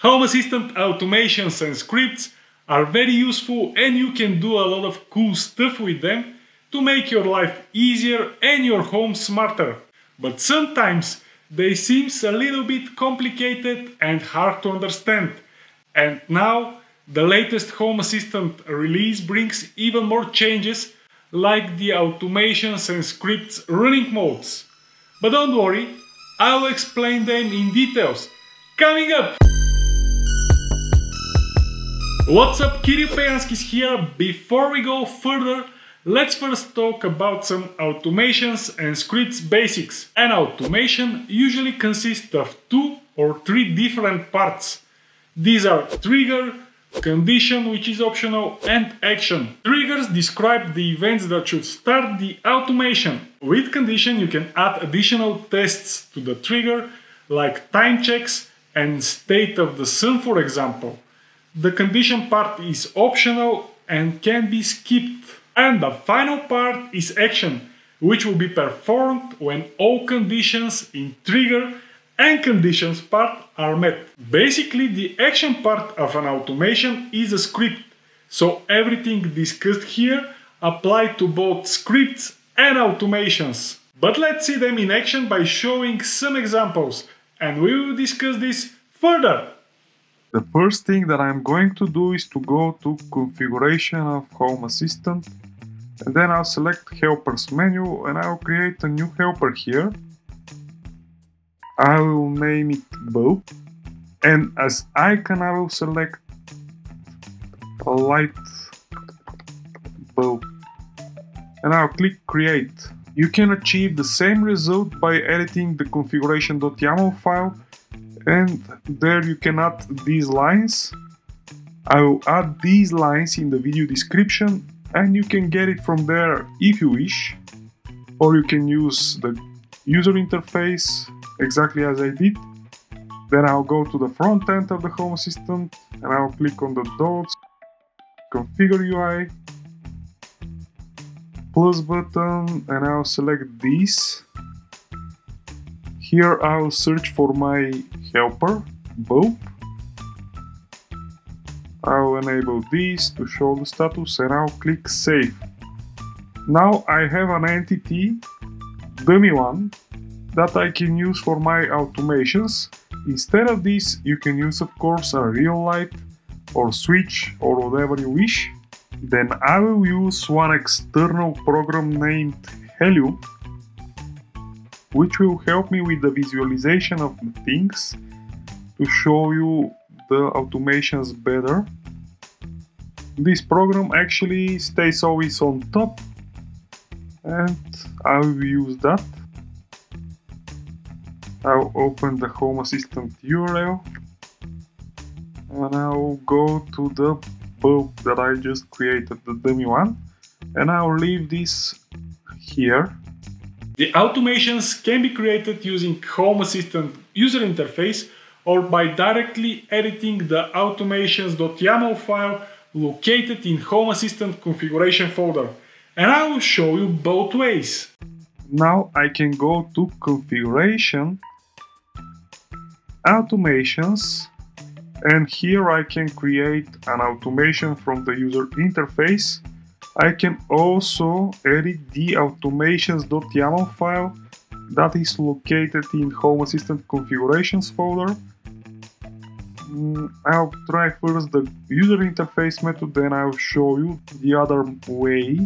Home Assistant automations and scripts are very useful and you can do a lot of cool stuff with them to make your life easier and your home smarter. But sometimes they seem a little bit complicated and hard to understand. And now the latest Home Assistant release brings even more changes like the automations and scripts running modes. But don't worry, I'll explain them in details. Coming up! What's up, Kirill Pejanskis here. Before we go further, let's first talk about some automations and scripts basics. An automation usually consists of 2 or 3 different parts. These are trigger, condition, which is optional, and action. Triggers describe the events that should start the automation. With condition you can add additional tests to the trigger, like time checks and state of the sun, for example. The condition part is optional and can be skipped. And the final part is action, which will be performed when all conditions in trigger and conditions part are met. Basically, the action part of an automation is a script, so everything discussed here applies to both scripts and automations. But let's see them in action by showing some examples, and we will discuss this further. The first thing that I'm going to do is to go to configuration of Home Assistant, and then I'll select helpers menu and I'll create a new helper here. I will name it bulb, and as icon I will select a light bulb and I'll click create. You can achieve the same result by editing the configuration.yaml file, and there you can add these lines. I will add these lines in the video description and you can get it from there if you wish, or you can use the user interface exactly as I did. Then I'll go to the front end of the Home Assistant and I'll click on the dots, configure UI, plus button, and I'll select this. Here I'll search for my helper, bulb. I'll enable this to show the status and I'll click save. Now I have an entity, dummy one, that I can use for my automations. Instead of this, you can use, of course, a real light or switch or whatever you wish. Then I will use one external program named Helium, which will help me with the visualization of the things to show you the automations better. This program actually stays always on top, and I will use that. I'll open the Home Assistant URL and I'll go to the bulb that I just created, the dummy one, and I'll leave this here. The automations can be created using Home Assistant user interface or by directly editing the automations.yaml file located in Home Assistant configuration folder. And I will show you both ways. Now I can go to configuration, automations, and here I can create an automation from the user interface. I can also edit the automations.yaml file that is located in Home Assistant configurations folder. I'll try first the user interface method, then I'll show you the other way.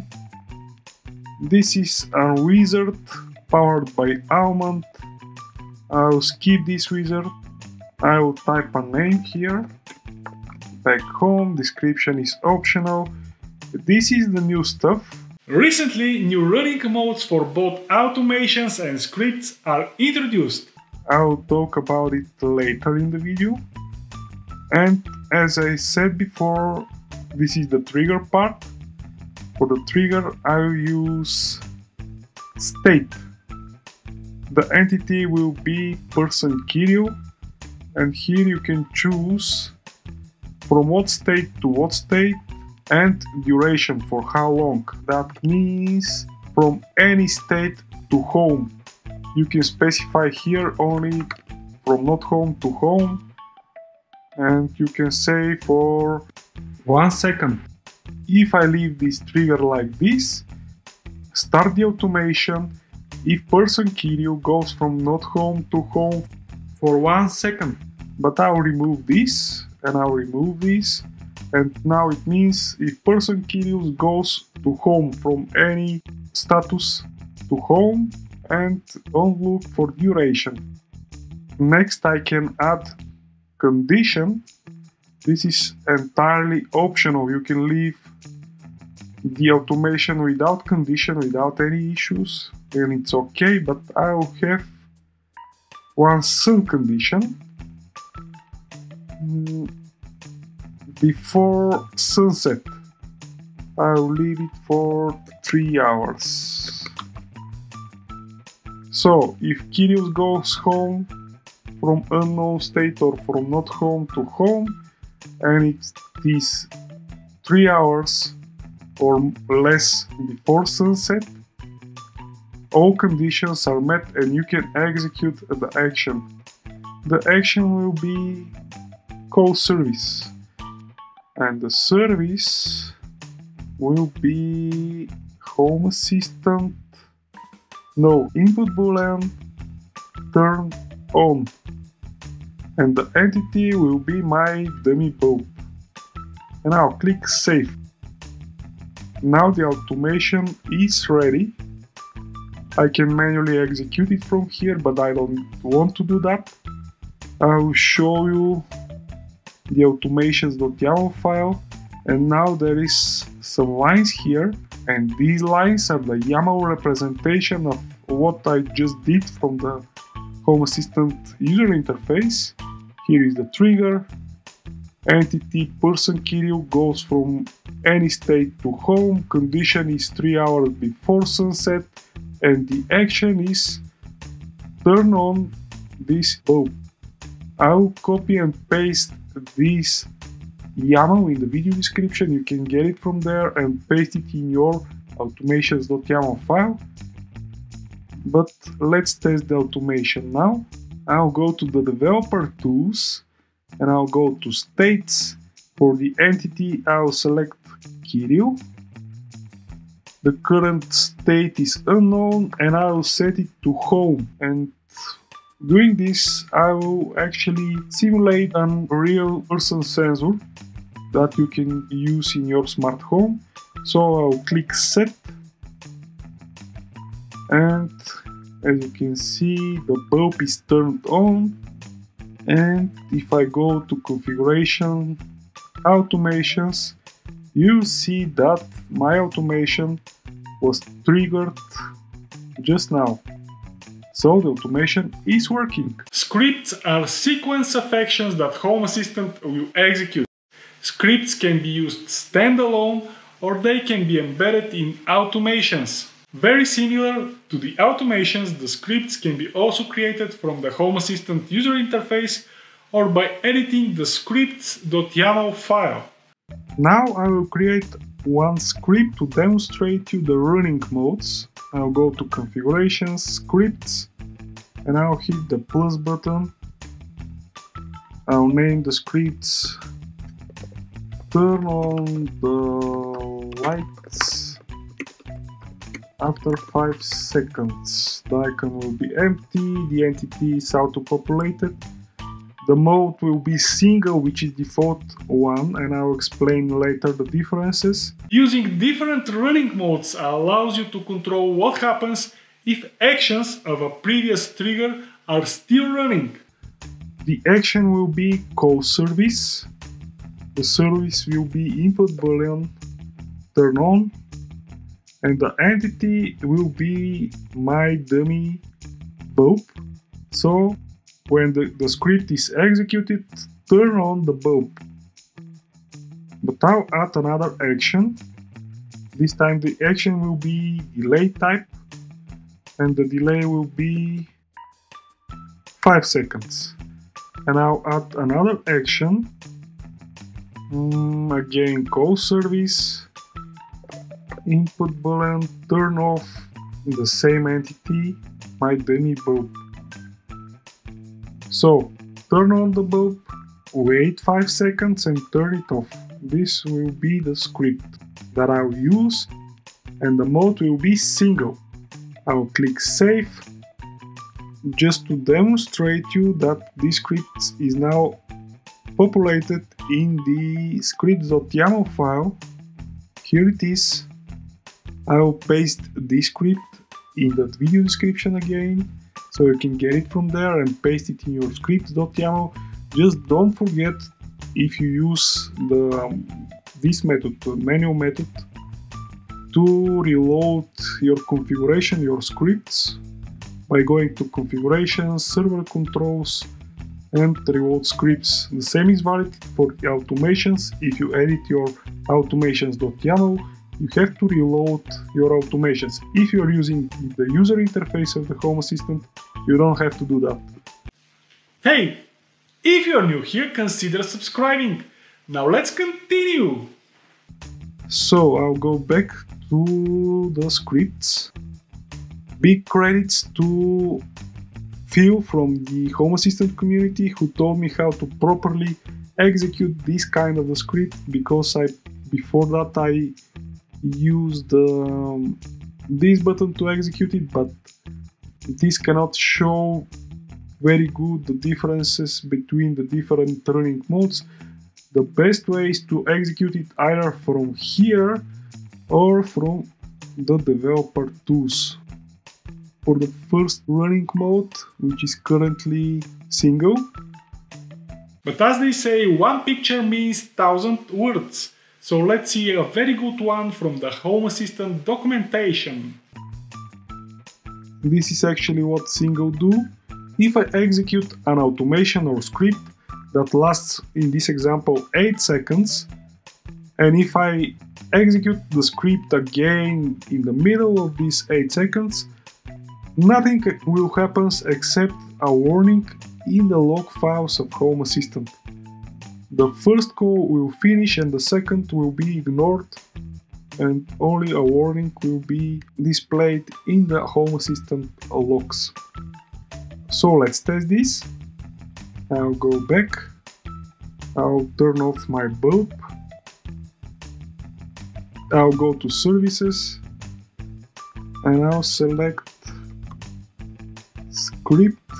This is a wizard powered by Almond. I'll skip this wizard. I will type a name here. Back home, description is optional. This is the new stuff. Recently, new running modes for both automations and scripts are introduced. I'll talk about it later in the video. And as I said before, this is the trigger part. For the trigger, I'll use state. The entity will be person Kirill, and here you can choose from what state to what state and duration, for how long. That means from any state to home. You can specify here only from not home to home, and you can say for 1 second. If I leave this trigger like this, start the automation, if person Kiryu goes from not home to home for 1 second. But I'll remove this and I'll remove this, and now it means if person Kiryu goes to home from any status to home and don't look for duration. Next I can add condition. This is entirely optional. You can leave the automation without condition, without any issues, and it's okay, but I'll have one sun condition. Before sunset, I'll leave it for 3 hours. So if Kiryu goes home from unknown state or from not home to home, and it is 3 hours or less before sunset, all conditions are met and you can execute the action. The action will be call service, and the service will be home assistant, no, input boolean turn on, and the entity will be my dummy bulb. And I'll click save. Now the automation is ready. I can manually execute it from here, but I don't want to do that. I will show you the automations.yaml file, and now there is some lines here, and these lines are the YAML representation of what I just did from the Home Assistant user interface. Here is the trigger, entity person Kiryu goes from any state to home, condition is 3 hours before sunset, and the action is turn on this bulb. I'll copy and paste this YAML in the video description. You can get it from there and paste it in your automations.yaml file. But let's test the automation now. I'll go to the developer tools and I'll go to states. For the entity, I'll select Kiryu. The current state is unknown and I'll set it to home. And doing this, I will actually simulate a real person sensor that you can use in your smart home. So I'll click set, and as you can see, the bulb is turned on. And if I go to configuration, automations, you see that my automation was triggered just now. So the automation is working. Scripts are sequence of actions that Home Assistant will execute. Scripts can be used standalone or they can be embedded in automations. Very similar to the automations, the scripts can be also created from the Home Assistant user interface or by editing the scripts.yaml file. Now I will create one script to demonstrate you the running modes. I'll go to configurations, scripts, and I'll hit the plus button. I'll name the scripts turn on the lights after 5 seconds. The icon will be empty, the entity is auto-populated. The mode will be single, which is default one, and I'll explain later the differences. Using different running modes allows you to control what happens if actions of a previous trigger are still running. The action will be call service. The service will be input boolean turn on, and the entity will be my dummy bulb. So when the script is executed, turn on the bulb. But I'll add another action. This time the action will be delay type, and the delay will be 5 seconds. And I'll add another action. Again, call service, input boolean turn off the same entity, my dummy bulb. So turn on the bulb, wait 5 seconds and turn it off. This will be the script that I'll use, and the mode will be single. I'll click save just to demonstrate you that this script is now populated in the scripts.yaml file. Here it is. I'll paste this script in that video description again, so you can get it from there and paste it in your scripts.yaml. Just don't forget, if you use this method, the manual method, to reload your configuration, your scripts, by going to configurations, server controls, and reload scripts. The same is valid for automations. If you edit your automations.yaml, you have to reload your automations. If you are using the user interface of the Home Assistant, you don't have to do that. Hey, if you are new here, consider subscribing. Now let's continue. So I'll go back to the scripts. Big credits to Phil from the Home Assistant community, who told me how to properly execute this kind of a script, because before that I used this button to execute it, but this cannot show very good the differences between the different running modes. The best way is to execute it either from here or from the developer tools. For the first running mode, which is currently single. But as they say, one picture means 1,000 words. So let's see a very good one from the Home Assistant documentation. This is actually what single do. If I execute an automation or script that lasts, in this example, 8 seconds, and if I execute the script again in the middle of these 8 seconds, nothing will happen except a warning in the log files of Home Assistant. The first call will finish and the second will be ignored, and only a warning will be displayed in the Home Assistant logs. So let's test this. I'll go back. I'll turn off my bulb. I'll go to services and I'll select script,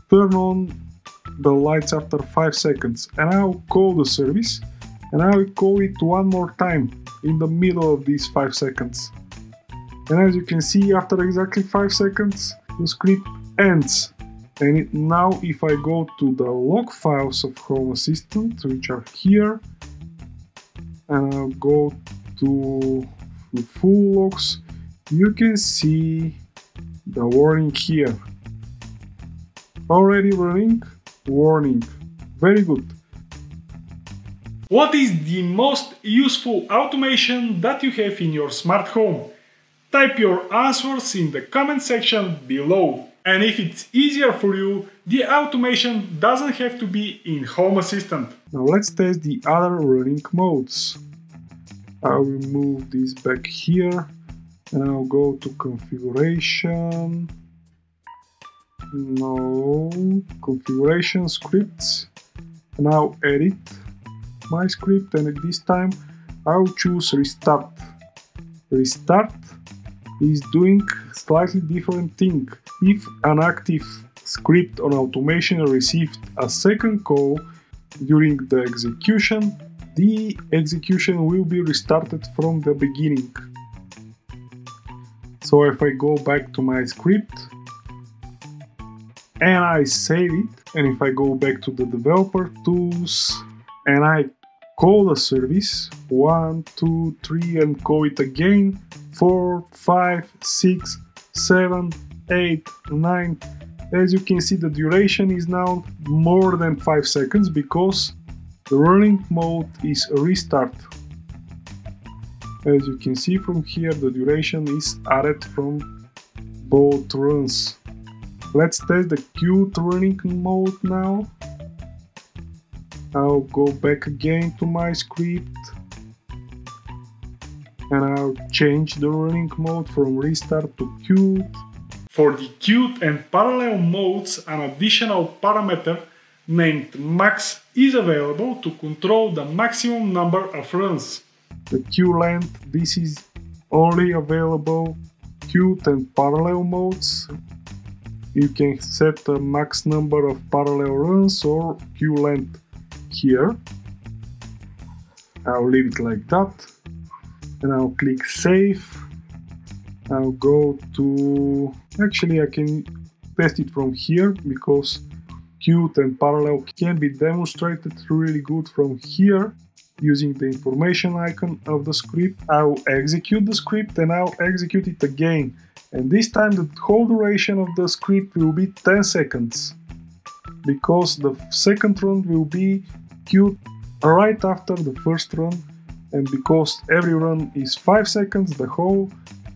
turn on the lights after 5 seconds, and I'll call the service, and I'll call it one more time in the middle of these 5 seconds. And as you can see, after exactly 5 seconds, the script ends. And now if I go to the log files of Home Assistant, which are here, and I'll go to full logs, you can see the warning here. Already running, warning. Very good. What is the most useful automation that you have in your smart home? Type your answers in the comment section below. And if it's easier for you, the automation doesn't have to be in Home Assistant. Now let's test the other running modes. I will move this back here and I'll go to configuration. No, configuration scripts. And I'll edit my script, and at this time I'll choose restart. Restart is doing slightly different thing. If an active script on automation received a second call during the execution will be restarted from the beginning. So if I go back to my script and I save it, and if I go back to the developer tools and I call the service 1, 2, 3 and call it again 4, 5, 6, 7, 8, 9. As you can see, the duration is now more than 5 seconds because the running mode is a restart. As you can see from here, the duration is added from both runs. Let's test the queued running mode now. I'll go back again to my script and I'll change the running mode from restart to queued. For the queued and parallel modes, an additional parameter named max is available to control the maximum number of runs. The queue length, this is only available queued and parallel modes. You can set a max number of parallel runs or queue length here. I'll leave it like that and I'll click save. I'll go to, actually I can test it from here because queued and parallel can be demonstrated really good from here using the information icon of the script. I'll execute the script and I'll execute it again, and this time the whole duration of the script will be 10 seconds because the second run will be queued right after the first run, and because every run is 5 seconds, the whole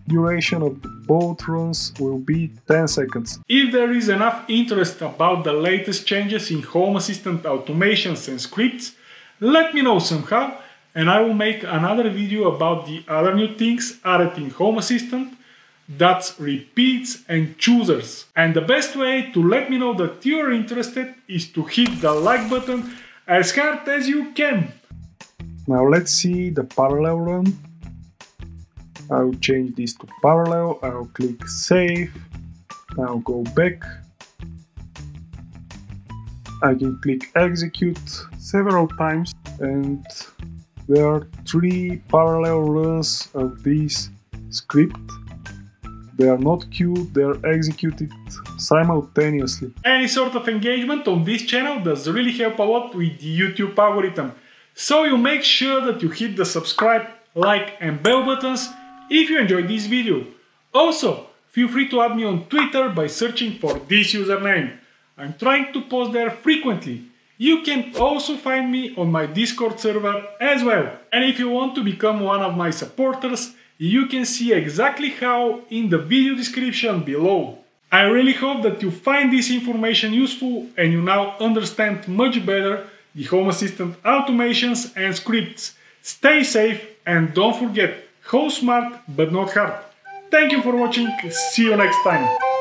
duration of both runs will be 10 seconds. If there is enough interest about the latest changes in Home Assistant automations and scripts, let me know somehow and I will make another video about the other new things added in Home Assistant, that's repeats and choosers. And the best way to let me know that you're interested is to hit the like button as hard as you can. Now let's see the parallel run. I'll change this to parallel, I'll click save, I'll go back. I can click execute several times and there are 3 parallel runs of this script. They are not queued, they are executed simultaneously. Any sort of engagement on this channel does really help a lot with the YouTube algorithm. So you make sure that you hit the subscribe, like and bell buttons if you enjoyed this video. Also, feel free to add me on Twitter by searching for this username. I'm trying to post there frequently. You can also find me on my Discord server as well. And if you want to become one of my supporters, you can see exactly how in the video description below. I really hope that you find this information useful and you now understand much better the Home Assistant automations and scripts. Stay safe and don't forget, home smart but not hard. Thank you for watching, see you next time.